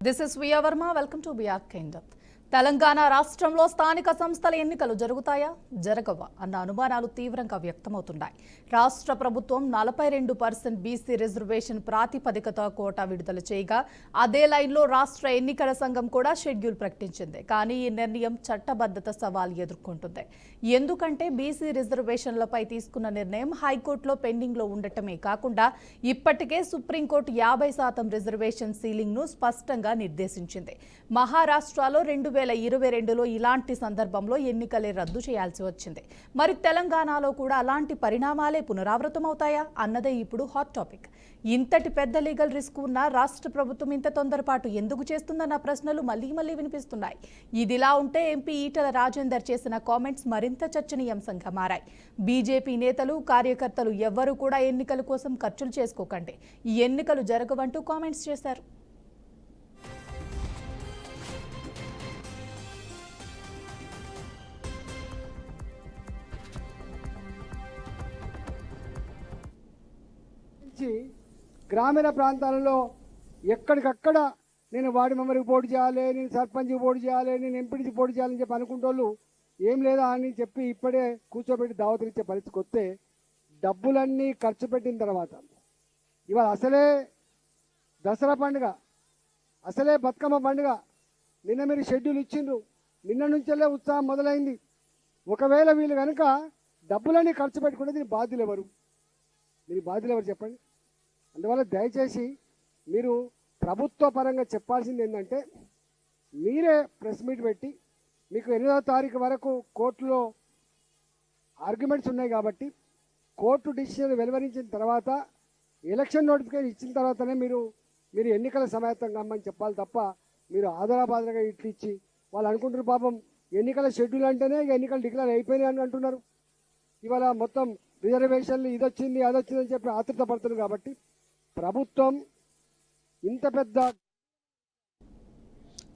This is Via Verma. Welcome to BR Kingdom. Telangana రాష్ట్రంలో స్థానిక సంస్థల ఎన్నికలు జరుగుతాయా జరగవా అన్న అనుమానాలు తీవ్రంగా వ్యక్తమవుతున్నాయి. రాష్ట్ర ప్రభుత్వం 42% బీసీ రిజర్వేషన్ ప్రాతిపదికతో కోటా విడుదల చేయగా అదే లైన్లో రాష్ట్ర ఎన్నికల సంఘం కూడా షెడ్యూల్ ప్రకటించింది. కానీ ఈ నిర్ణయం చట్టబద్ధత సవాల్ ఎదుర్కొంటుంది. ఎందుకంటే బీసీ రిజర్వేషన్లపై తీసుకున్న నిర్ణయం హైకోర్టులో పెండింగ్లో ఉండటమే కాకుండా ఇప్పటికే సుప్రీంకోర్టు 50% రిజర్వేషన్ సీలింగ్ ను స్పష్టంగా నిర్దేశించింది. మహారాష్ట్రలో 2022లో ఇలాంటి సందర్భంలో ఎన్నికలే రద్దు చేయాల్సి వచ్చింది. మరి తెలంగాణలో కూడా అలాంటి పరిణామాలే పునరావృతమవుతాయా అన్నదే ఇప్పుడు హాట్ టాపిక్. ఇంతటి పెద్ద లీగల్ రిస్క్ ఉన్న రాష్ట్ర ప్రభుత్వం ఇంత తొందరపాటు ఎందుకు చేస్తుందన్న ప్రశ్నలు మళ్లీ వినిపిస్తున్నాయి. ఇదిలా ఉంటే ఎంపీ ఈటల రాజేందర్ చేసిన కామెంట్స్ మరింత చర్చనీయాంశంగా మారాయి. బీజేపీ నేతలు కార్యకర్తలు ఎవ్వరూ కూడా ఎన్నికల కోసం ఖర్చులు చేసుకోకండి, ఈ ఎన్నికలు జరగవంటూ కామెంట్స్ చేశారు. గ్రామీణ ప్రాంతాలలో ఎక్కడికక్కడ నేను వార్డు మెంబర్కి పోటీ చేయాలి, నేను సర్పంచ్కి పోటీ చేయాలి, నేను ఎంపీటీకి పోటీ చేయాలని చెప్పి అనుకుంటోళ్ళు ఏం లేదా అని చెప్పి ఇప్పుడే కూర్చోబెట్టి దావతలిచ్చే పరిస్థితికి వస్తే డబ్బులన్నీ ఖర్చు పెట్టిన తర్వాత ఇవాళ అసలే దసరా పండుగ, అసలే బతుకమ్మ పండుగ, నిన్న మీరు షెడ్యూల్ ఇచ్చిండ్రు, నిన్న నుంచెల్లే ఉత్సాహం మొదలైంది. ఒకవేళ వీళ్ళు కనుక డబ్బులన్నీ ఖర్చు పెట్టుకుంటే దీని బాధ్యులు ఎవరు? దీని బాధ్యులు ఎవరు చెప్పండి. అందువల్ల దయచేసి మీరు ప్రభుత్వ పరంగా చెప్పాల్సింది ఏంటంటే, మీరే ప్రెస్ మీట్ పెట్టి మీకు 8వ తారీఖు వరకు కోర్టులో ఆర్గ్యుమెంట్స్ ఉన్నాయి కాబట్టి కోర్టు డిసిషన్ వెలువరించిన తర్వాత ఎలక్షన్ నోటిఫికేషన్ ఇచ్చిన తర్వాతనే మీరు ఎన్నికల సమాయత్తం కమ్మని చెప్పాలి తప్ప మీరు ఆధారాబాధగా ఇట్లు ఇచ్చి వాళ్ళు అనుకుంటున్నారు పాపం ఎన్నికల షెడ్యూల్ అంటేనే ఎన్నికలు డిక్లేర్ అయిపోయినాయి అని అంటున్నారు. ఇవాళ మొత్తం రిజర్వేషన్లు ఇదొచ్చింది అదొచ్చిందని చెప్పి ఆతృత పడుతున్నారు. కాబట్టి ప్రభుత్వం ఇంత పెద్ద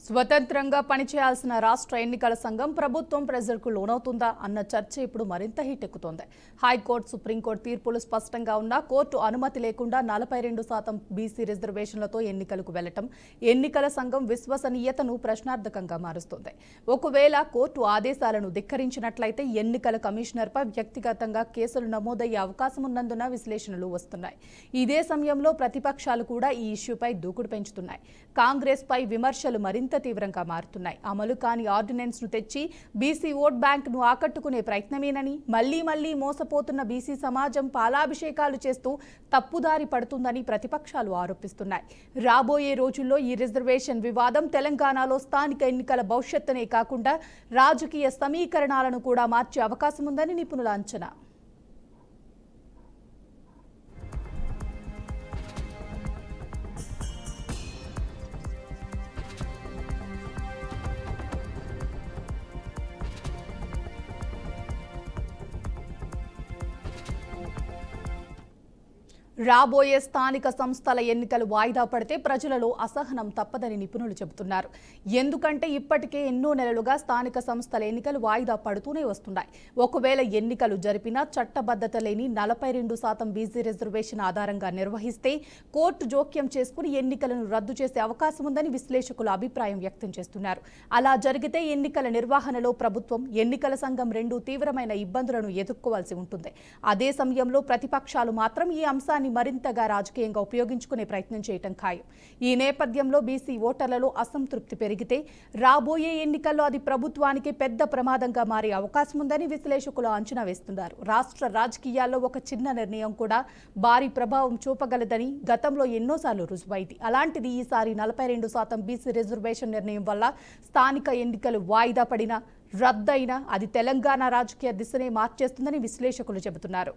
స్వతంత్రంగా పనిచేయాల్సిన రాష్ట్ర ఎన్నికల సంఘం ప్రభుత్వం ప్రెజర్కు లోనవుతుందా అన్న చర్చ ఇప్పుడు మరింత హీట్ ఎక్కుతోంది. హైకోర్టు, సుప్రీంకోర్టు తీర్పులు స్పష్టంగా ఉన్నా కోర్టు అనుమతి లేకుండా 42% బీసీ రిజర్వేషన్లతో ఎన్నికలకు వెళ్లటం ఎన్నికల సంఘం విశ్వసనీయతను ప్రశ్నార్థకంగా మారుస్తోంది. ఒకవేళ కోర్టు ఆదేశాలను ధిక్కరించినట్లయితే ఎన్నికల కమిషనర్పై వ్యక్తిగతంగా కేసులు నమోదయ్యే అవకాశం ఉన్నందున విశ్లేషణలు వస్తున్నాయి. ఇదే సమయంలో ప్రతిపక్షాలు కూడా ఈ ఇష్యూపై దూకుడు పెంచుతున్నాయి. కాంగ్రెస్ పై విమర్శలు మరింత తీవ్రంగా మారుతున్నాయి. అమలు కాని ఆర్డినెన్స్ ను తెచ్చి బీసీ ఓట్ బ్యాంక్ ను ఆకట్టుకునే ప్రయత్నమేనని, మళ్లీ మోసపోతున్న బీసీ సమాజం పాలాభిషేకాలు చేస్తూ తప్పుదారి పడుతుందని ప్రతిపక్షాలు ఆరోపిస్తున్నాయి. రాబోయే రోజుల్లో ఈ రిజర్వేషన్ వివాదం తెలంగాణలో స్థానిక ఎన్నికల భవిష్యత్తునే కాకుండా రాజకీయ సమీకరణాలను కూడా మార్చే అవకాశం ఉందని నిపుణుల అంచనా. రాబోయే స్థానిక సంస్థల ఎన్నికలు వాయిదా పడితే ప్రజలలో అసహనం తప్పదని నిపుణులు చెబుతున్నారు. ఎందుకంటే ఇప్పటికే ఎన్నో నెలలుగా స్థానిక సంస్థల ఎన్నికలు వాయిదా పడుతూనే వస్తున్నాయి. ఒకవేళ ఎన్నికలు జరిపినా చట్టబద్ధత లేని 42% బీసీ రిజర్వేషన్ ఆధారంగా నిర్వహిస్తే కోర్టు జోక్యం చేసుకుని ఎన్నికలను రద్దు చేసే అవకాశం ఉందని విశ్లేషకులు అభిప్రాయం వ్యక్తం చేస్తున్నారు. అలా జరిగితే ఎన్నికల నిర్వహణలో ప్రభుత్వం, ఎన్నికల సంఘం రెండూ తీవ్రమైన ఇబ్బందులను ఎదుర్కోవాల్సి ఉంటుంది. అదే సమయంలో ప్రతిపక్షాలు మాత్రం ఈ అంశాన్ని మరింతగా రాజకీయంగా ఉపయోగించుకునే ప్రయత్నం చేయటం ఖాయం. ఈ నేపథ్యంలో బీసీ ఓటర్లలో అసంతృప్తి పెరిగితే రాబోయే ఎన్నికల్లో అది ప్రభుత్వానికి పెద్ద ప్రమాదంగా మారే అవకాశం ఉందని విశ్లేషకులు అంచనా వేస్తున్నారు. రాష్ట్ర రాజకీయాల్లో ఒక చిన్న నిర్ణయం కూడా భారీ ప్రభావం చూపగలదని గతంలో ఎన్నోసార్లు రుజువైంది. అలాంటిది ఈసారి 42% బీసీ రిజర్వేషన్ నిర్ణయం వల్ల స్థానిక ఎన్నికలు వాయిదా పడినా, రద్దయినా అది తెలంగాణ రాజకీయ దిశనే మార్చేస్తుందని విశ్లేషకులు చెబుతున్నారు.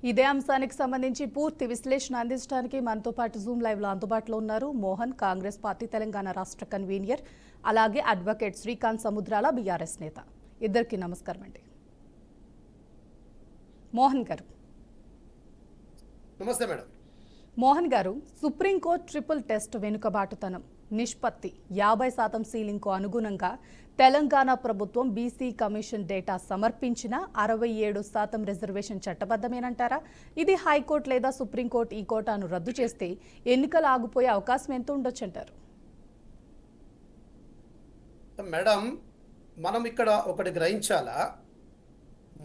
ఇదే అంశానికి సంబంధించి పూర్తి విశ్లేషణ అందించడానికి మనతో పాటు జూమ్ లైవ్ లో అందుబాటులో ఉన్నారు మోహన్, కాంగ్రెస్ పార్టీ తెలంగాణ రాష్ట్ర కన్వీనర్, అలాగే అడ్వకేట్ శ్రీకాంత్ సముద్రాల బీఆర్ఎస్ నేత. ఇద్దరికి నమస్కారం అండి. మోహన్ గారు. నమస్తే మేడం. మోహన్ గారు, సుప్రీంకోర్టు ట్రిపుల్ టెస్ట్ వెనుకబాటుతనం నిష్పత్తి 50% సీలింగ్కు అనుగుణంగా తెలంగాణ ప్రభుత్వం బీసీ కమిషన్ డేటా సమర్పించిన 67% రిజర్వేషన్ చట్టబద్ధమేనంటారా? ఇది హైకోర్టు లేదా సుప్రీంకోర్టు ఈ కోటాను రద్దు చేస్తే ఎన్నికలు ఆగిపోయే అవకాశం ఎంత ఉండొచ్చంటారు? మేడం, మనం ఇక్కడ ఒకటి గ్రహించాలా,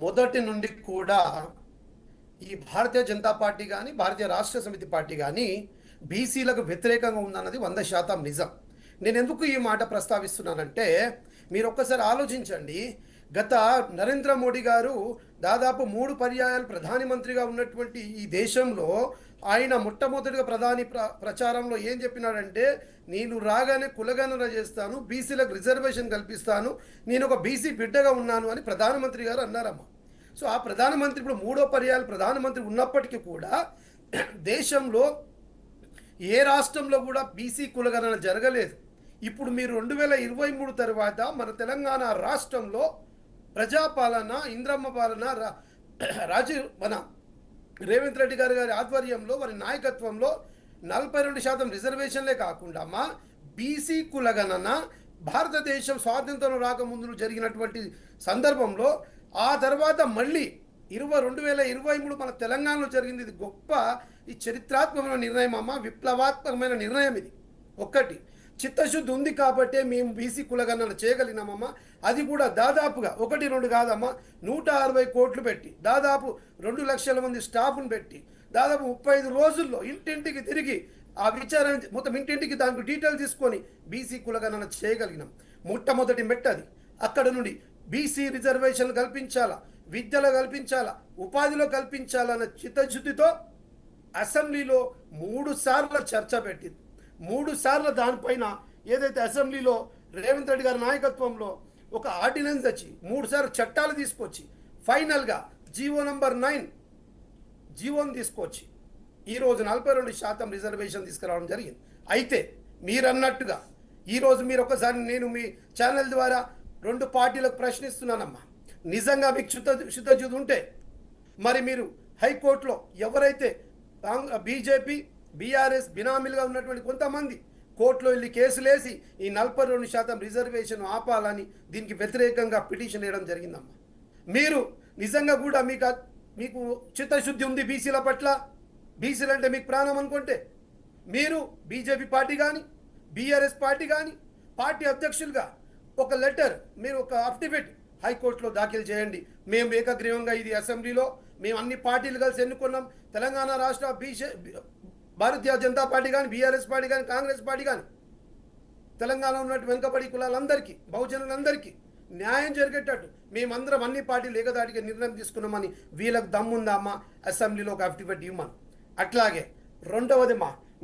మొదటి నుండి కూడా ఈ భారతీయ జనతా పార్టీ కానీ భారతీయ రాష్ట్ర సమితి పార్టీ కానీ బీసీలకు వ్యతిరేకంగా ఉందన్నది 100% నిజం. నేను ఎందుకు ఈ మాట ప్రస్తావిస్తున్నానంటే, మీరు ఒక్కసారి ఆలోచించండి. గత నరేంద్ర మోడీ గారు దాదాపు 3 పర్యాయాలు ప్రధానమంత్రిగా ఉన్నటువంటి ఈ దేశంలో ఆయన మొట్టమొదటిగా ప్రచారంలో ఏం చెప్పినాడంటే, నేను రాగానే కులగణన చేస్తాను, బీసీలకు రిజర్వేషన్ కల్పిస్తాను, నేను ఒక బీసీ బిడ్డగా ఉన్నాను అని ప్రధానమంత్రి గారు అన్నారమ్మా. సో ఆ ప్రధానమంత్రి ఇప్పుడు 3వ పర్యాయాలు ప్రధానమంత్రి ఉన్నప్పటికీ కూడా దేశంలో ఏ రాష్ట్రంలో కూడా బీసీ కులగణన జరగలేదు. ఇప్పుడు మీరు 2023 తర్వాత మన తెలంగాణ రాష్ట్రంలో ప్రజాపాలన, ఇంద్రమ్మ పాలన, మన రేవంత్ రెడ్డి గారి ఆధ్వర్యంలో, వారి నాయకత్వంలో 42% రిజర్వేషన్లే కాకుండా మా బీసీ కులగణన భారతదేశం స్వాతంత్రం రాకముందు జరిగినటువంటి సందర్భంలో, ఆ తర్వాత మళ్ళీ 2023 మన తెలంగాణలో జరిగింది. ఇది గొప్ప, ఈ చరిత్రాత్మకమైన నిర్ణయం అమ్మ, విప్లవాత్మకమైన నిర్ణయం ఇది. ఒక్కటి చిత్తశుద్ధి ఉంది కాబట్టే మేము బీసీ కులగణన చేయగలిగినామమ్మా. అది కూడా దాదాపుగా 1-2 కాదమ్మా, 160 కోట్లు పెట్టి, దాదాపు 2 లక్షల మంది స్టాఫ్ను పెట్టి, దాదాపు 35 రోజుల్లో ఇంటింటికి తిరిగి ఆ విచారణ మొత్తం ఇంటింటికి దానికి డీటెయిల్ తీసుకొని బీసీ కులగణన చేయగలిగినాం. మొట్టమొదటి మెట్టది. అక్కడ నుండి బీసీ రిజర్వేషన్లు కల్పించాలా, విద్యలో కల్పించాలా, ఉపాధిలో కల్పించాలన్న చిత్తశుద్ధితో అసెంబ్లీలో 3 సార్లు చర్చ పెట్టింది. 3 సార్లు దానిపైన ఏదైతే అసెంబ్లీలో రేవంత్ రెడ్డి గారి నాయకత్వంలో ఒక ఆర్డినెన్స్ వచ్చి 3 సార్లు చట్టాలు తీసుకొచ్చి ఫైనల్గా జీవో నంబర్ 9 జీవోని తీసుకొచ్చి ఈరోజు 42% రిజర్వేషన్ తీసుకురావడం జరిగింది. అయితే మీరన్నట్టుగా ఈరోజు మీరు ఒకసారి నేను మీ ఛానల్ ద్వారా 2 పార్టీలకు ప్రశ్నిస్తున్నానమ్మా. నిజంగా మీకు చిత్తశుద్ధి ఉంటే మరి మీరు హైకోర్టులో ఎవరైతే బీజేపీ బీఆర్ఎస్ బినామీలుగా ఉన్నటువంటి కొంతమంది కోర్టులో వెళ్ళి కేసులేసి ఈ 42% రిజర్వేషన్ ఆపాలని దీనికి వ్యతిరేకంగా పిటిషన్ వేయడం జరిగిందమ్మా. మీరు నిజంగా కూడా మీకు చిత్తశుద్ధి ఉంది బీసీల పట్ల, బీసీలు అంటే మీకు ప్రాణం అనుకుంటే మీరు బీజేపీ పార్టీ కానీ బీఆర్ఎస్ పార్టీ కానీ పార్టీ అధ్యక్షులుగా ఒక లెటర్, మీరు ఒక అఫిడవిట్ హైకోర్టులో దాఖలు చేయండి. మేము ఏకగ్రీవంగా ఇది అసెంబ్లీలో మేము అన్ని పార్టీలు కలిసి ఎన్నుకున్నాం. తెలంగాణ రాష్ట్ర భారతీయ జనతా పార్టీ కానీ బీఆర్ఎస్ పార్టీ కానీ కాంగ్రెస్ పార్టీ కానీ తెలంగాణలో ఉన్నట్టు వెనుకబడి కులాలందరికీ, బహుజనులందరికీ న్యాయం జరిగేటట్టు మేమందరం అన్ని పార్టీలు ఏకదాటిగా నిర్ణయం తీసుకున్నామని వీళ్ళకి దమ్ముందా అమ్మా అసెంబ్లీలో ఒక అఫిడవిట్ ఇవ్వమని. అట్లాగే రెండవది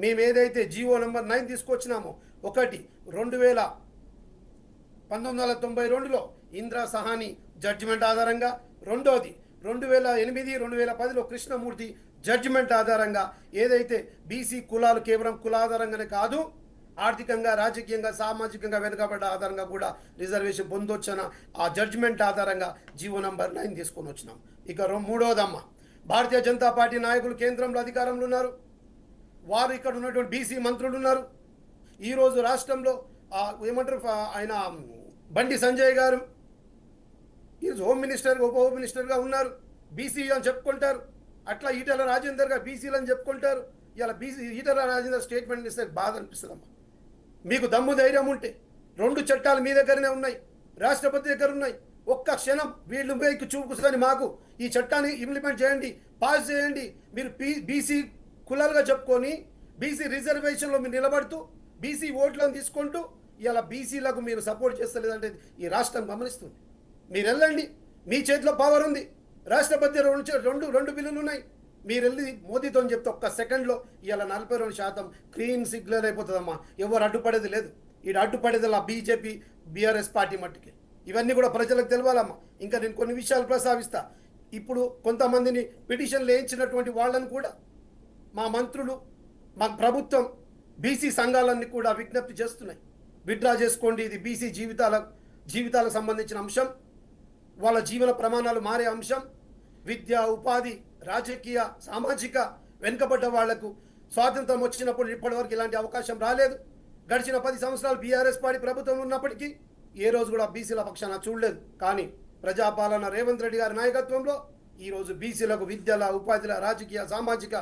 మేము ఏదైతే జీవో నంబర్ 9 తీసుకొచ్చినామో, ఒకటి 1992లో ఇందిరా సహాని జడ్జిమెంట్ ఆధారంగా, రెండోది 2008-2010లో కృష్ణమూర్తి జడ్జిమెంట్ ఆధారంగా ఏదైతే బీసీ కులాలు కేవలం కులాధారంగానే కాదు, ఆర్థికంగా, రాజకీయంగా, సామాజికంగా వెనుకబడ్డ ఆధారంగా కూడా రిజర్వేషన్ పొందొచ్చన ఆ జడ్జిమెంట్ ఆధారంగా జీవో నంబర్ 9 తీసుకొని వచ్చినాం. ఇక మూడవదమ్మ, భారతీయ జనతా పార్టీ నాయకులు కేంద్రంలో అధికారంలో ఉన్నారు, వారు ఇక్కడ ఉన్నటువంటి బీసీ మంత్రులు ఉన్నారు. ఈరోజు రాష్ట్రంలో ఏమంటారు ఆయన బండి సంజయ్ గారు ఈరోజు హోమ్ మినిస్టర్, ఉప హోమ్ మినిస్టర్గా ఉన్నారు, బీసీ అని చెప్పుకుంటారు. అట్లా ఈటెల రాజేందర్ గారు బీసీలు అని చెప్పుకుంటారు. ఇలా ఈటెల రాజేందర్ స్టేట్మెంట్ ఇస్తే బాధ అనిపిస్తుందమ్మా. మీకు దమ్ము ధైర్యం ఉంటే 2 చట్టాలు మీ దగ్గరనే ఉన్నాయి, రాష్ట్రపతి దగ్గర ఉన్నాయి. ఒక్క క్షణం వీళ్ళు మీకు చూపుకొని మాకు ఈ చట్టాన్ని ఇంప్లిమెంట్ చేయండి, పాస్ చేయండి. మీరు బీసీ కులాలుగా చెప్పుకొని బీసీ రిజర్వేషన్లో మీరు నిలబడుతూ బీసీ ఓట్లను తీసుకుంటూ ఇలా బీసీలకు మీరు సపోర్ట్ చేస్తలేదంటే ఈ రాష్ట్రం గమనిస్తుంది. మీరు వెళ్ళండి, మీ చేతిలో పవర్ ఉంది, రాష్ట్రపతి 2 బిల్లులు ఉన్నాయి. మీరు వెళ్ళి మోదీతో చెప్తే ఒక్క సెకండ్లో ఇలా 42% క్లీన్ సిగ్నల్ అయిపోతుందమ్మా. ఎవరు అడ్డుపడేది లేదు. ఈడ అడ్డుపడేది అలా బీజేపీ బీఆర్ఎస్ పార్టీ మట్టుకే. ఇవన్నీ కూడా ప్రజలకు తెలవాలమ్మా. ఇంకా నేను కొన్ని విషయాలు ప్రస్తావిస్తా. ఇప్పుడు కొంతమందిని పిటిషన్లు వేయించినటువంటి వాళ్ళని కూడా మా మంత్రులు, మా ప్రభుత్వం, బీసీ సంఘాలన్నీ కూడా విజ్ఞప్తి చేస్తున్నాయి. విత్డ్రా చేసుకోండి, ఇది బీసీ జీవితాలకు సంబంధించిన అంశం, వాళ్ళ జీవన ప్రమాణాలు మారే అంశం. విద్య, ఉపాధి, రాజకీయ, సామాజిక వెనుకబడ్డ వాళ్లకు స్వాతంత్రం వచ్చినప్పుడు ఇప్పటివరకు ఇలాంటి అవకాశం రాలేదు. గడిచిన 10 సంవత్సరాలు బీఆర్ఎస్ పార్టీ ప్రభుత్వం ఉన్నప్పటికీ ఏ రోజు కూడా బీసీల పక్షాన చూడలేదు. కానీ ప్రజాపాలన రేవంత్ రెడ్డి గారి నాయకత్వంలో ఈరోజు బీసీలకు విద్యల, ఉపాధిల, రాజకీయ, సామాజిక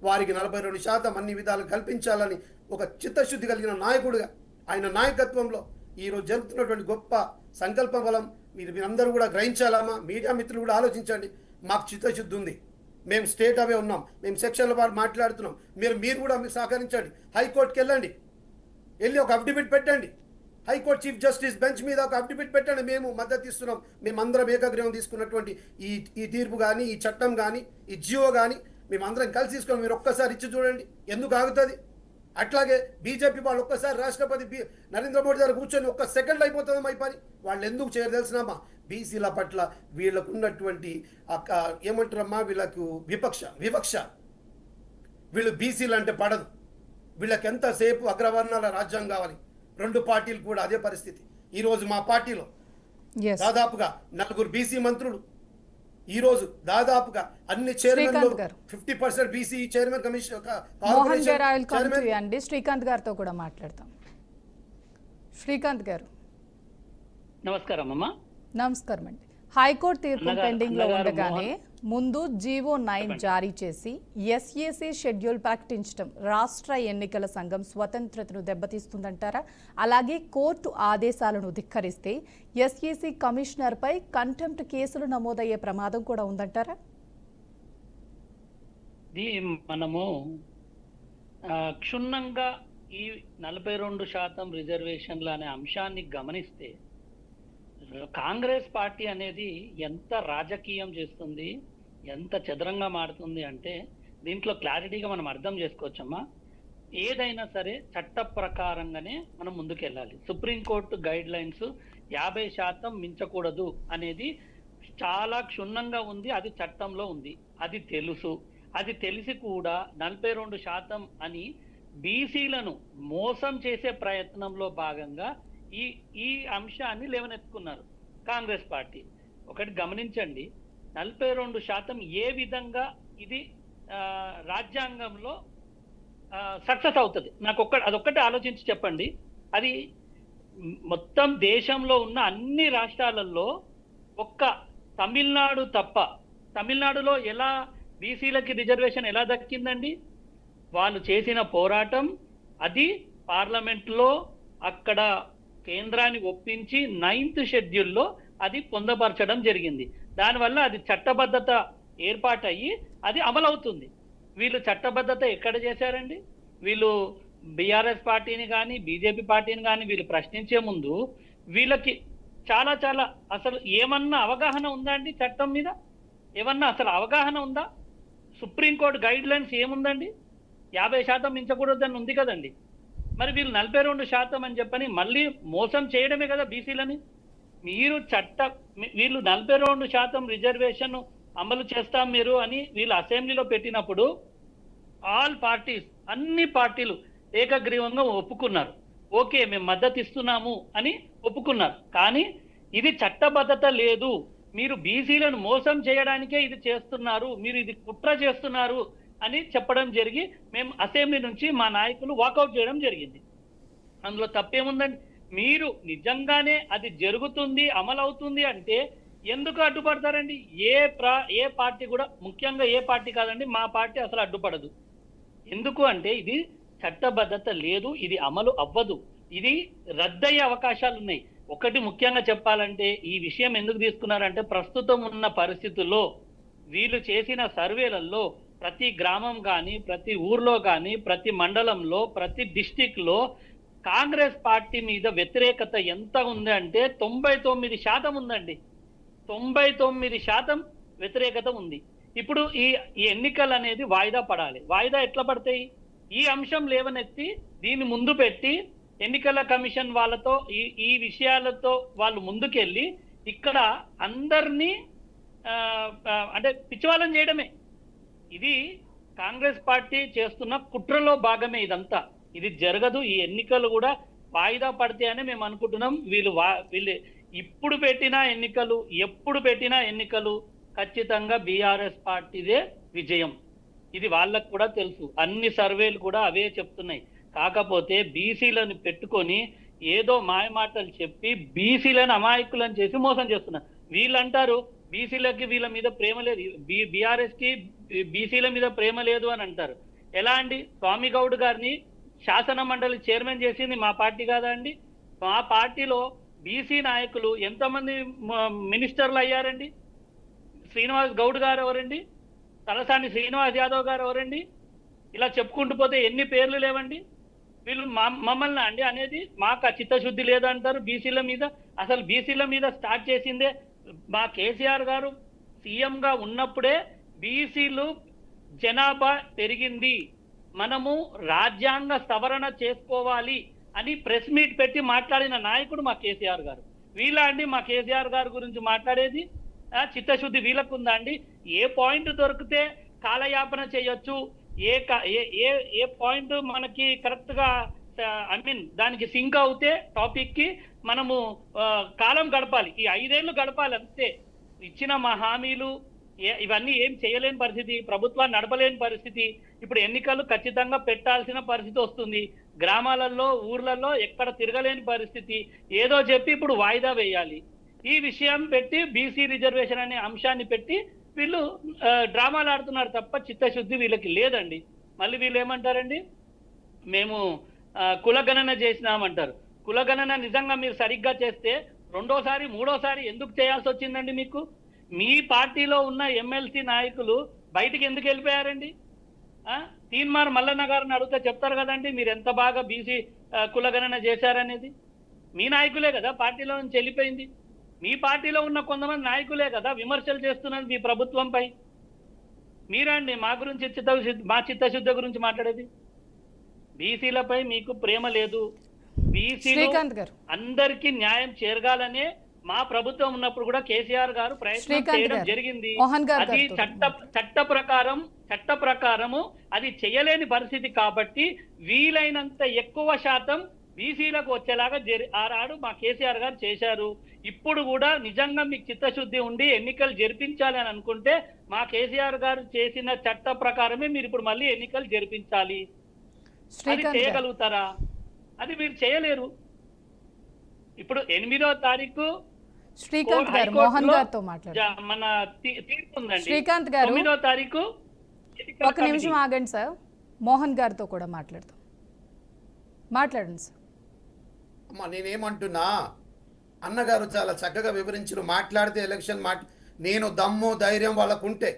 వారికి 42% అన్ని విధాలు కల్పించాలని ఒక చిత్తశుద్ధి కలిగిన నాయకుడిగా ఆయన నాయకత్వంలో ఈరోజు జరుగుతున్నటువంటి గొప్ప సంకల్ప బలం మీరందరూ కూడా గ్రహించాలమ్మా. మీడియా మిత్రులు కూడా ఆలోచించండి. మాకు చిత్తశుద్ధి ఉంది, మేము స్టేట్ అవే ఉన్నాం, మేము సెక్షన్ల వారు మాట్లాడుతున్నాం. మీరు కూడా మీరు సహకరించండి. హైకోర్టుకి వెళ్ళి ఒక అఫిడవిట్ పెట్టండి. హైకోర్టు చీఫ్ జస్టిస్ బెంచ్ మీద ఒక అఫిడవిట్ పెట్టండి. మేము మద్దతు ఇస్తున్నాం, మేమందరం ఏకగ్రీవం తీసుకున్నటువంటి ఈ తీర్పు కానీ, ఈ చట్టం కానీ, ఈ జియో కానీ మేమందరం కలిసి తీసుకున్నాం. మీరు ఒక్కసారి ఇచ్చి చూడండి, ఎందుకు ఆగుతుంది? అట్లాగే బీజేపీ వాళ్ళు ఒక్కసారి రాష్ట్రపతి నరేంద్ర మోడీ గారు కూర్చొని ఒక్క సెకండ్లో అయిపోతుందమ్మా ఈ పని. వాళ్ళు ఎందుకు చేయరు తెలిసినామా? బీసీల పట్ల వీళ్ళకు ఉన్నటువంటి ఏమంటారమ్మా, వీళ్ళకు వివక్ష. వీళ్ళు బీసీలు అంటే పడదు. వీళ్ళకి ఎంతసేపు అగ్రవర్ణాల రాజ్యం కావాలి. 2 పార్టీలు కూడా అదే పరిస్థితి. ఈరోజు మా పార్టీలో దాదాపుగా 4 బీసీ మంత్రులు, ఈరోజు దాదాపుగా అన్ని చైర్మన్లు 50% బీసీ చైర్మన్ కమిషన్ మోహన్ గారు I will come to you అండి. శ్రీకాంత్ గారితో కూడా మాట్లాడతాం. శ్రీకాంత్ గారు నమస్కారం అమ్మా. నమస్కారం అండి. హైకోర్టు తీర్పు పెండింగ్ లో ఉండగానే ముందు జీవో 9 జారీ చేసి ఎస్ఏసీ షెడ్యూల్ ప్రకటించడం రాష్ట్ర ఎన్నికల సంఘం స్వతంత్రతను దెబ్బతీస్తుందంటారా? అలాగే కోర్టు ఆదేశాలను ధిక్కరిస్తే ఎస్ఏసీ కమిషనర్ పై కంటెంప్ట్ కేసులు నమోదయ్యే ప్రమాదం కూడా ఉందంటారా? మనము క్షుణ్ణంగా ఈ 42% రిజర్వేషన్లు అనే అంశాన్ని గమనిస్తే కాంగ్రెస్ పార్టీ అనేది ఎంత రాజకీయం చేస్తుంది, ఎంత చదరంగా మారుతుంది అంటే దీంట్లో క్లారిటీగా మనం అర్థం చేసుకోవచ్చమ్మా. ఏదైనా సరే చట్ట ప్రకారంగానే మనం ముందుకెళ్ళాలి. సుప్రీంకోర్టు గైడ్ లైన్స్ 50% మించకూడదు అనేది చాలా క్షుణ్ణంగా ఉంది. అది చట్టంలో ఉంది, అది తెలుసు. అది తెలిసి కూడా 42% అని బీసీలను మోసం చేసే ప్రయత్నంలో భాగంగా ఈ అంశాన్ని లేవనెత్తుకున్నారు కాంగ్రెస్ పార్టీ. ఒకటి గమనించండి, 42% ఏ విధంగా ఇది రాజ్యాంగంలో సక్సెస్ అవుతుంది? అదొక్కటి ఆలోచించి చెప్పండి. అది మొత్తం దేశంలో ఉన్న అన్ని రాష్ట్రాలలో ఒక్క తమిళనాడు తప్ప, తమిళనాడులో ఎలా బీసీలకి రిజర్వేషన్ ఎలా దక్కిందండి? వాళ్ళు చేసిన పోరాటం, అది పార్లమెంట్లో అక్కడ కేంద్రాన్ని ఒప్పించి 9th షెడ్యూల్లో అది పొందపరచడం జరిగింది. దానివల్ల అది చట్టబద్ధత ఏర్పాటయ్యి అది అమలవుతుంది. వీళ్ళు చట్టబద్ధత ఎక్కడ చేశారండి? వీళ్ళు బీఆర్ఎస్ పార్టీని కానీ బీజేపీ పార్టీని కానీ వీళ్ళు ప్రశ్నించే ముందు వీళ్ళకి చాలా అసలు ఏమన్నా అవగాహన ఉందా అండి? చట్టం మీద ఏమన్నా అసలు అవగాహన ఉందా? సుప్రీంకోర్టు గైడ్ లైన్స్ ఏముందండి? 50% మించకూడదని ఉంది కదండి. మరి వీళ్ళు 42% అని చెప్పని మళ్ళీ మోసం చేయడమే కదా బీసీలని. వీళ్ళు 42% రిజర్వేషన్ అమలు చేస్తాం మీరు అని వీళ్ళు అసెంబ్లీలో పెట్టినప్పుడు ఆల్ పార్టీస్, అన్ని పార్టీలు ఏకగ్రీవంగా ఒప్పుకున్నారు. ఓకే, మేము మద్దతు ఇస్తున్నాము అని ఒప్పుకున్నారు. కానీ ఇది చట్టబద్ధత లేదు, మీరు బీసీలను మోసం చేయడానికే ఇది చేస్తున్నారు, మీరు ఇది కుట్ర చేస్తున్నారు అని చెప్పడం జరిగి మేము అసెంబ్లీ నుంచి మా నాయకులు వాకౌట్ చేయడం జరిగింది. అందులో తప్పేముందండి? మీరు నిజంగానే అది జరుగుతుంది, అమలవుతుంది అంటే ఎందుకు అడ్డుపడతారండి? ఏ పార్టీ కూడా, ముఖ్యంగా ఏ పార్టీ కాదండి, మా పార్టీ అసలు అడ్డుపడదు. ఎందుకు అంటే ఇది చట్టబద్ధత లేదు, ఇది అమలు అవ్వదు, ఇది రద్దయ్యే అవకాశాలు ఉన్నాయి. ఒకటి ముఖ్యంగా చెప్పాలంటే ఈ విషయం ఎందుకు తీసుకున్నారంటే ప్రస్తుతం ఉన్న పరిస్థితుల్లో వీళ్ళు చేసిన సర్వేలలో ప్రతి గ్రామం కానీ, ప్రతి ఊర్లో కానీ, ప్రతి మండలంలో, ప్రతి డిస్టిక్లో కాంగ్రెస్ పార్టీ మీద వ్యతిరేకత ఎంత ఉంది అంటే 99% ఉందండి. 99% వ్యతిరేకత ఉంది. ఇప్పుడు ఈ ఎన్నికలు అనేది వాయిదా పడాలి. వాయిదా ఎట్లా పడతాయి? ఈ అంశం లేవనెత్తి దీన్ని ముందు పెట్టి ఎన్నికల కమిషన్ వాళ్ళతో ఈ విషయాలతో వాళ్ళు ముందుకెళ్ళి ఇక్కడ అందరినీ అంటే పిచ్చివాళ్ళని చేయడమే. ఇది కాంగ్రెస్ పార్టీ చేస్తున్న కుట్రలో భాగమే ఇదంతా. ఇది జరగదు. ఈ ఎన్నికలు కూడా వాయిదా పడతాయని మేము అనుకుంటున్నాం. వీళ్ళు ఇప్పుడు పెట్టిన ఎన్నికలు, ఎప్పుడు పెట్టిన ఎన్నికలు ఖచ్చితంగా బీఆర్ఎస్ పార్టీదే విజయం. ఇది వాళ్ళకు కూడా తెలుసు. అన్ని సర్వేలు కూడా అవే చెప్తున్నాయి. కాకపోతే బీసీలను పెట్టుకొని ఏదో మాయమాటలు చెప్పి బీసీలను అమాయకులను చేసి మోసం చేస్తున్నారు. వీళ్ళంటారు బీసీలకి వీళ్ళ మీద ప్రేమ లేదు, బీఆర్ఎస్ కి బీసీల మీద ప్రేమ లేదు అని అంటారు. ఎలా అండి? స్వామి గౌడ్ గారిని శాసన మండలి చైర్మన్ చేసింది మా పార్టీ కాదా అండి? మా పార్టీలో బీసీ నాయకులు ఎంతమంది మినిస్టర్లు అయ్యారండి? శ్రీనివాస్ గౌడ్ గారు ఎవరండి? తలసాని శ్రీనివాస్ యాదవ్ గారు ఎవరండి? ఇలా చెప్పుకుంటూ పోతే ఎన్ని పేర్లు లేవండి? వీళ్ళు మమ్మల్ని అండి అనేది. మాకు చిత్తశుద్ధి లేదంటారు బీసీల మీద. అసలు బీసీల మీద స్టార్ట్ చేసిందే మా కేసీఆర్ గారు సీఎం గా ఉన్నప్పుడే బీసీలు జనాభా పెరిగింది, మనము రాజ్యాంగ సవరణ చేసుకోవాలి అని ప్రెస్ మీట్ పెట్టి మాట్లాడిన నాయకుడు మా కేసీఆర్ గారు. వీళ్ళ అండి మా కేసీఆర్ గారి గురించి మాట్లాడేది? చిత్తశుద్ధి వీళ్ళకు ఉందా అండి? ఏ పాయింట్ దొరికితే కాలయాపన చేయొచ్చు, ఏ పాయింట్ మనకి కరెక్ట్ గా దానికి సింక్ అవుతే టాపిక్ కి మనము కాలం గడపాలి. ఈ 5 ఏళ్ళు గడపాలి అంతే. ఇచ్చిన మా హామీలు ఇవన్నీ ఏం చేయలేని పరిస్థితి, ప్రభుత్వాన్ని నడపలేని పరిస్థితి. ఇప్పుడు ఎన్నికలు ఖచ్చితంగా పెట్టాల్సిన పరిస్థితి వస్తుంది. గ్రామాలలో, ఊర్లలో ఎక్కడ తిరగలేని పరిస్థితి. ఏదో చెప్పి ఇప్పుడు వాయిదా వేయాలి. ఈ విషయం పెట్టి బీసీ రిజర్వేషన్ అనే అంశాన్ని పెట్టి వీళ్ళు డ్రామాలు ఆడుతున్నారు తప్ప చిత్తశుద్ధి వీళ్ళకి లేదండి. మళ్ళీ వీళ్ళు ఏమంటారండి, మేము కులగణన చేసినామంటారు. కులగణన నిజంగా మీరు సరిగ్గా చేస్తే రెండోసారి, మూడోసారి ఎందుకు చేయాల్సి వచ్చిందండి మీకు? మీ పార్టీలో ఉన్న ఎమ్మెల్సీ నాయకులు బయటికి ఎందుకు వెళ్ళిపోయారండి? తీన్మార్ మల్లన్న గారిని అడిగితే చెప్తారు కదండి మీరు ఎంత బాగా బీసీ కులగణన చేశారనేది. మీ నాయకులే కదా పార్టీలో నుంచి వెళ్ళిపోయింది. మీ పార్టీలో ఉన్న కొంతమంది నాయకులే కదా విమర్శలు చేస్తున్నది మీ ప్రభుత్వంపై. మీరండి మా గురించి మా చిత్తశుద్ధి గురించి మాట్లాడేది. బీసీలపై మీకు ప్రేమ లేదు. బీసీలు అందరికీ న్యాయం చేరగాలనే మా ప్రభుత్వం ఉన్నప్పుడు కూడా కేసీఆర్ గారు ప్రయత్నం చేయడం జరిగింది. అది చట్ట ప్రకారము అది చేయలేని పరిస్థితి కాబట్టి వీలైనంత ఎక్కువ శాతం బీసీలకు వచ్చేలాగా ఆనాడు మా కేసీఆర్ గారు చేశారు. ఇప్పుడు కూడా నిజంగా మీకు చిత్తశుద్ధి ఉండి ఎన్నికలు జరిపించాలి అని అనుకుంటే మా కేసీఆర్ గారు చేసిన చట్ట ప్రకారమే మీరు ఇప్పుడు మళ్ళీ ఎన్నికలు జరిపించాలి. అది చేయగలుగుతారా? అది మీరు చేయలేరు. ఇప్పుడు 8వ తారీఖు శ్రీకాంత్ గారు మోహన్ గారితో మాట్లాడారు. మన తీర్పు ఉందండి. శ్రీకాంత్ గారు 9వ తారీఖు. ఒక నిమిషం ఆగండి సార్, మోహన్ గారితో కూడా మాట్లాడండి సార్. అమ్మా నేనేమంటున్నా, అన్నగారు చాలా చక్కగా వివరించారు. మాట్లాడితే ఎలక్షన్ నేను దమ్ము ధైర్యం వాళ్ళకు ఉంటే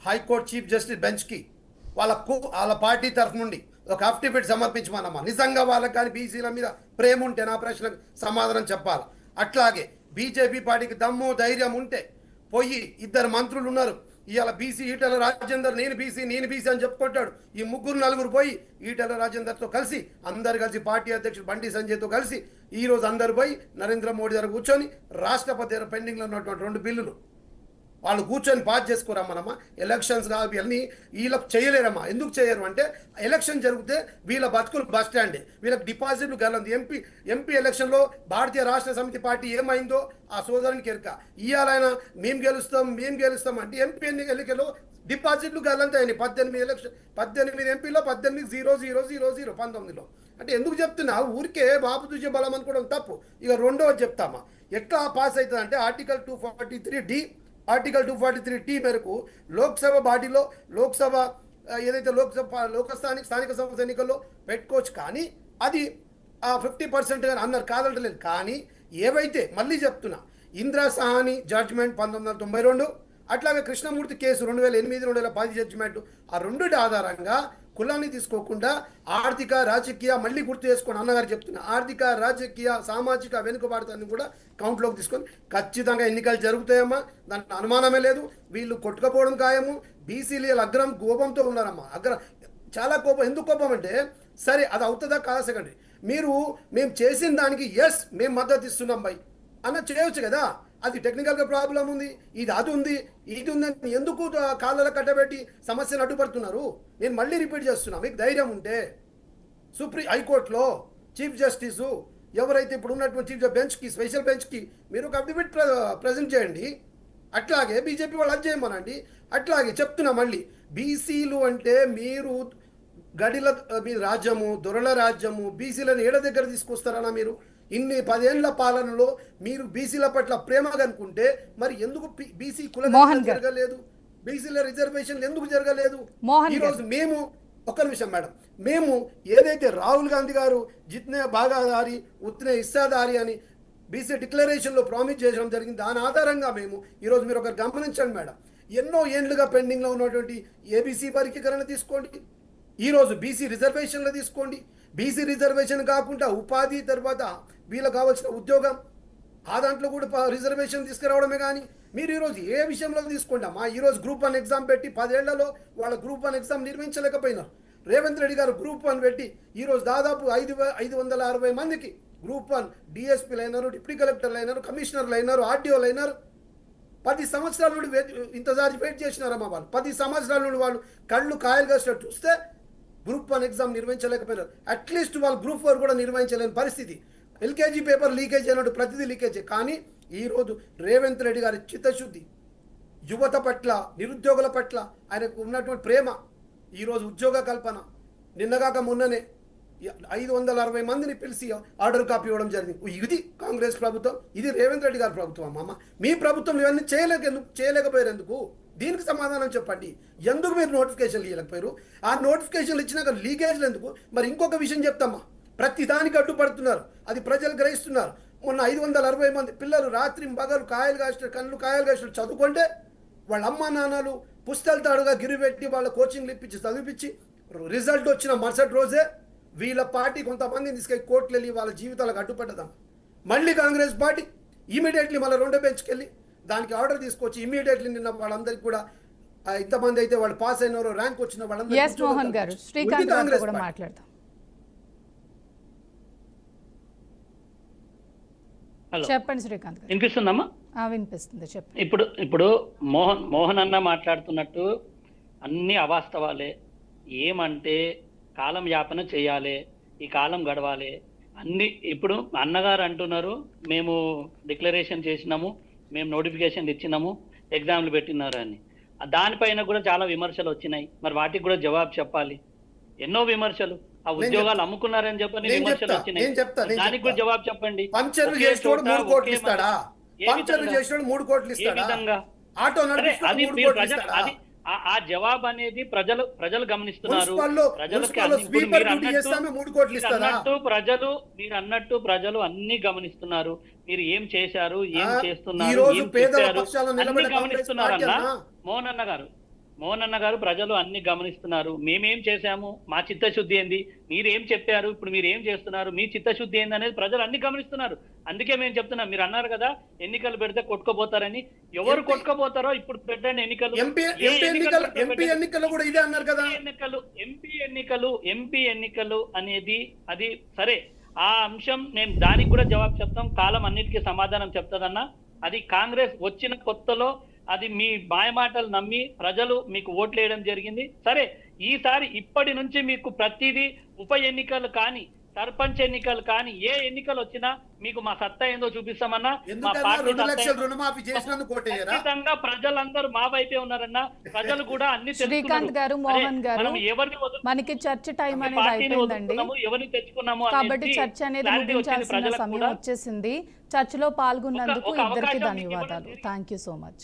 హైకోర్టు చీఫ్ జస్టిస్ బెంచ్కి వాళ్ళ పార్టీ తరఫు నుండి ఒక అఫిడవిట్ సమర్పించమన్నమ్మా. నిజంగా వాళ్ళకి కానీ బీసీల మీద ప్రేమ ఉంటే నా ప్రశ్నకు సమాధానం చెప్పాలి. అట్లాగే బీజేపీ పార్టీకి దమ్ము ధైర్యం ఉంటే పోయి 2 మంత్రులు ఉన్నారు ఇవాళ బీసీ, ఈటెల రాజేందర్ నేను బీసీ అని చెప్పుకుంటాడు. ఈ 3-4 పోయి ఈటెల రాజేందర్తో కలిసి అందరు కలిసి పార్టీ అధ్యక్షుడు బండి సంజయ్తో కలిసి ఈరోజు అందరు పోయి నరేంద్ర మోడీ దగ్గర కూర్చొని రాష్ట్రపతి దగ్గర పెండింగ్లో ఉన్నటువంటి 2 బిల్లులు వాళ్ళు కూర్చొని పాస్ చేసుకోరమ్మనమ్మా. ఎలక్షన్స్ కాదు ఇవన్నీ వీళ్ళకి చేయలేరమ్మా. ఎందుకు చేయరు అంటే ఎలక్షన్ జరిగితే వీళ్ళ బతుకులు బస్ స్టాండే, వీళ్ళకి డిపాజిట్లు గల్లంది. ఎంపీ ఎలక్షన్లో భారతీయ రాష్ట్ర సమితి పార్టీ ఏమైందో ఆ సోదరునికి ఎరక. ఇవాళైనా మేము గెలుస్తాం అంటే ఎంపీ ఎన్నికల్లో డిపాజిట్లు గల్లంతాయని 18 ఎంపీలో 18-0-0-0-0 19లో. అంటే ఎందుకు చెప్తున్నా? ఊరికే బాబు దుజే బలం అనుకోవడం తప్పు. ఇక రెండవది చెప్తామా ఎట్లా పాస్ అవుతుంది అంటే ఆర్టికల్ 243D మేరకు లోక్సభ బాడీలో ఏదైతే స్థానిక సంస్థ ఎన్నికల్లో పెట్టుకోవచ్చు. కానీ అది 50% కానీ అన్నారు, కాదంటలేదు. కానీ ఏవైతే మళ్ళీ చెప్తున్నా ఇందిరా సహాని జడ్జిమెంట్ 1992, అట్లాగే కృష్ణమూర్తి కేసు 2008-2010 జడ్జిమెంట్, ఆ 2 ఆధారంగా కులాన్ని తీసుకోకుండా ఆర్థిక రాజకీయ మళ్ళీ గుర్తు చేసుకొని అన్నగారు చెప్తున్నా ఆర్థిక రాజకీయ సామాజిక వెనుకబాటుతాన్ని కూడా కౌంట్లోకి తీసుకొని ఖచ్చితంగా ఎన్నికలు జరుగుతాయమ్మా. దాంట్లో అనుమానమే లేదు. వీళ్ళు కొట్టుకపోవడం ఖాయము. బీసీలు అగ్రం కోపంతో ఉన్నారమ్మా. చాలా కోపం. ఎందుకు కోపం అంటే సరే అది అవుతుందా కాదా సెకండరీ. మేము చేసిన దానికి మేము మద్దతు ఇస్తున్నాం బై అన్న చేయవచ్చు కదా. అది టెక్నికల్గా ప్రాబ్లం ఉంది, అది ఉంది, ఇది ఉందని ఎందుకు కాళ్ళలో కట్టబెట్టి సమస్యను అడ్డుపడుతున్నారు? నేను మళ్ళీ రిపీట్ చేస్తున్నా, మీకు ధైర్యం ఉంటే హైకోర్టులో చీఫ్ జస్టిసు ఎవరైతే ఇప్పుడు ఉన్నటువంటి చీఫ్ బెంచ్కి, స్పెషల్ బెంచ్కి మీరు ఒక అఫిడవిట్ ప్రజెంట్ చేయండి. అట్లాగే బీజేపీ వాళ్ళు అది చేయమనండి. అట్లాగే చెప్తున్నా మళ్ళీ, బీసీలు అంటే మీరు గడిల మీ రాజ్యము, దొరల రాజ్యము, బీసీలను ఏడ దగ్గర తీసుకొస్తారన్నా మీరు? ఇన్ని 10 ఏళ్ల పాలనలో మీరు బీసీల పట్ల ప్రేమ కనుకుంటే మరి ఎందుకు బీసీ కుల జరగలేదు? బీసీల రిజర్వేషన్లు ఎందుకు జరగలేదు? ఈరోజు మేము ఒక్క నిమిషం మేడం, మేము ఏదైతే రాహుల్ గాంధీ గారు జిత్నే బాగాదారి ఉత్నే ఇస్తాదారి అని బీసీ డిక్లరేషన్లో ప్రామిస్ చేయడం జరిగింది. దాని ఆధారంగా మేము ఈరోజు మీరు ఒకరు గమనించండి మేడం, ఎన్నో ఏండ్లుగా పెండింగ్లో ఉన్నటువంటి ఏబీసీ వర్గీకరణ తీసుకోండి, ఈరోజు బీసీ రిజర్వేషన్లు తీసుకోండి. బీసీ రిజర్వేషన్ కాకుండా ఉపాధి, తర్వాత వీళ్ళకి కావాల్సిన ఉద్యోగం, ఆ దాంట్లో కూడా రిజర్వేషన్ తీసుకురావడమే. కానీ మీరు ఈరోజు ఏ విషయంలో తీసుకోండి అమ్మా, ఈరోజు గ్రూప్ 1 ఎగ్జామ్ పెట్టి 10 ఏళ్లలో వాళ్ళ గ్రూప్ 1 ఎగ్జామ్ నిర్వహించలేకపోయినారు. రేవంత్ రెడ్డి గారు గ్రూప్ 1 పెట్టి ఈరోజు దాదాపు 560 మందికి గ్రూప్ 1 డిఎస్పీలు అయినారు, డిప్యూటీ కలెక్టర్లు అయినారు, కమిషనర్లు అయినారు, ఆర్డీఓలు అయినారు. 10 సంవత్సరాల నుండి ఇంతసారి వెయిట్ చేసినారమ్మా వాళ్ళు. 10 సంవత్సరాల నుండి వాళ్ళు కళ్ళు కాయలు కాసినట్టు చూస్తే గ్రూప్ 1 ఎగ్జామ్ నిర్వహించలేకపోయినారు. అట్లీస్ట్ వాళ్ళు గ్రూప్ 4 కూడా నిర్వహించలేని పరిస్థితి. ఎల్కేజీ పేపర్ లీకేజ్ అయినట్టు ప్రతిదీ లీకేజే. కానీ ఈరోజు రేవంత్ రెడ్డి గారి చిత్తశుద్ధి, యువత పట్ల, నిరుద్యోగుల పట్ల ఆయనకు ఉన్నటువంటి ప్రేమ, ఈరోజు ఉద్యోగ కల్పన, నిన్నగాక మొన్ననే 560 మందిని పిలిచి ఆర్డర్ కాపీ ఇవ్వడం జరిగింది. ఇది కాంగ్రెస్ ప్రభుత్వం, ఇది రేవంత్ రెడ్డి గారి ప్రభుత్వం. అమ్మ, మీ ప్రభుత్వం ఇవన్నీ చేయలేకపోయారు ఎందుకు? దీనికి సమాధానం చెప్పండి. ఎందుకు మీరు నోటిఫికేషన్లు ఇవ్వలేకపోయారు? ఆ నోటిఫికేషన్లు ఇచ్చినాక లీకేజ్లు ఎందుకు? మరి ఇంకొక విషయం చెప్తామా, ప్రతి దానికి అడ్డుపడుతున్నారు, అది ప్రజలు గ్రహిస్తున్నారు. మొన్న 560 మంది పిల్లలు రాత్రి పగలు కాయలు కాసినట్టు, కళ్ళు కాయలు కాసినట్టు చదువుకుంటే వాళ్ళ అమ్మ నాన్నలు పుస్తకాలు తాడుగా గిరిపెట్టి వాళ్ళ కోచింగ్లు ఇప్పించి చదివిపించి రిజల్ట్ వచ్చిన మరుసటి రోజే వీళ్ళ పార్టీ కొంతమందిని తీసుకెళ్ళి కోర్టులు వెళ్ళి వాళ్ళ జీవితాలకు అడ్డుపడ్డదాం. మళ్ళీ కాంగ్రెస్ పార్టీ ఇమీడియట్లీ మళ్ళీ 2వ బెంచ్కి వెళ్ళి దానికి ఆర్డర్ తీసుకొచ్చి ఇమీడియట్లీ నిన్న వాళ్ళందరికీ కూడా ఇంతమంది అయితే వాళ్ళు పాస్ అయినారో ర్యాంక్ వచ్చిన వాళ్ళందరూ మోహన్ గారు, శ్రీకాంత్ గారు కూడా మాట్లాడతాం. చెప్పండి శ్రీకాంత్ గారు. వినిపిస్తుందమ్మా? వినిపిస్తుంది, చెప్పండి. ఇప్పుడు మోహన్ అన్న మాట్లాడుతున్నట్టు అన్ని అవాస్తవాలే. ఏమంటే కాలం యాపన చేయాలి, ఈ కాలం గడవాలి అన్ని. ఇప్పుడు అన్నగారు అంటున్నారు మేము డిక్లరేషన్ చేసినాము, మేము నోటిఫికేషన్ ఇచ్చినాము, ఎగ్జామ్లు పెట్టినారు అని. దానిపైన కూడా చాలా విమర్శలు వచ్చినాయి. మరి వాటికి కూడా జవాబు చెప్పాలి. ఎన్నో విమర్శలు, ఆ ఉద్యోగాలు అమ్ముకున్నారని చెప్పని విమర్శలు వచ్చినాయి. దానికి కూడా జవాబు చెప్పండి. పంచర్లు చేసినోడు 3 కోట్లు ఇస్తాడా? పంచర్లు చేసినోడు 3 కోట్లు ఇస్తాడా? ఆటో నడిపిస్తాడు 3 కోట్లు ఇస్తాడా? ఆ జవాబు అనేది ప్రజలు గమనిస్తున్నారు. మీరు అన్నట్టు ప్రజలు అన్ని గమనిస్తున్నారు. మీరు ఏం చేశారు, ఏం చేస్తున్నారు, ఏం చెప్పారు అన్ని గమనిస్తున్నారు అన్న మోహన్ అన్న గారు. ప్రజలు అన్ని గమనిస్తున్నారు. మేమేం చేశాము, మా చిత్తశుద్ధి ఏంది, మీరు ఏం చెప్పారు, ఇప్పుడు మీరు ఏం చేస్తున్నారు, మీ చిత్తశుద్ధి ఏంది అనేది ప్రజలు అన్ని గమనిస్తున్నారు. అందుకే మేము చెప్తున్నాం, మీరు అన్నారు కదా ఎన్నికలు పెడితే కొట్టుకోపోతారని. ఎవరు కొట్టుకోపోతారో ఇప్పుడు పెట్టండి ఎన్నికలు. ఎంపీ ఎన్నికలు అనేది అది సరే, ఆ అంశం నేను దానికి కూడా జవాబు చెప్తాం. కాలం అన్నిటికీ సమాధానం చెప్తాదన్నా. అది కాంగ్రెస్ వచ్చిన కొత్తలో అది మీ మాయమాటలు నమ్మి ప్రజలు మీకు ఓట్లు వేయడం జరిగింది. సరే, ఈసారి ఇప్పటి నుంచి మీకు ప్రతిదీ ఉప ఎన్నికలు కానీ, సర్పంచ్ ఎన్నికలు కానీ, ఏ ఎన్నికలు వచ్చినా మీకు మా సత్తా ఏందో చూపిస్తామన్నా. మా పార్టీ ఖచ్చితంగా ప్రజలందరూ మా వైపే ఉన్నారన్నా. ప్రజలు కూడా అన్ని శ్రీకాంత్ గారు, మోహన్ గారు, మనకి చర్చ టైం అనేది అయిపోయిందండి. ఎవరిని తెచ్చుకున్నాము కాబట్టి చర్చ అనేది ముగించాల్సిన సమయం వచ్చేసింది. చర్చలో పాల్గొన్నందుకు ఇద్దరికి ధన్యవాదాలు. Thank you so much.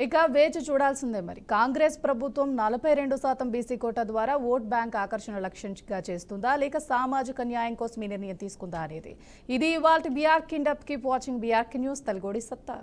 ఇక వేచి చూడాల్సిందే మరి. కాంగ్రెస్ ప్రభుత్వం 42% బీసీ కోటా ద్వారా ఓట్ బ్యాంక్ ఆకర్షణ లక్ష్యంగా చేస్తుందా, లేక సామాజిక న్యాయం కోసం ఈ నిర్ణయం తీసుకుందా అనేది. ఇది ఇవాల్టి BRK in depth. Keep watching BRK news. తెలుగోడి సత్తా.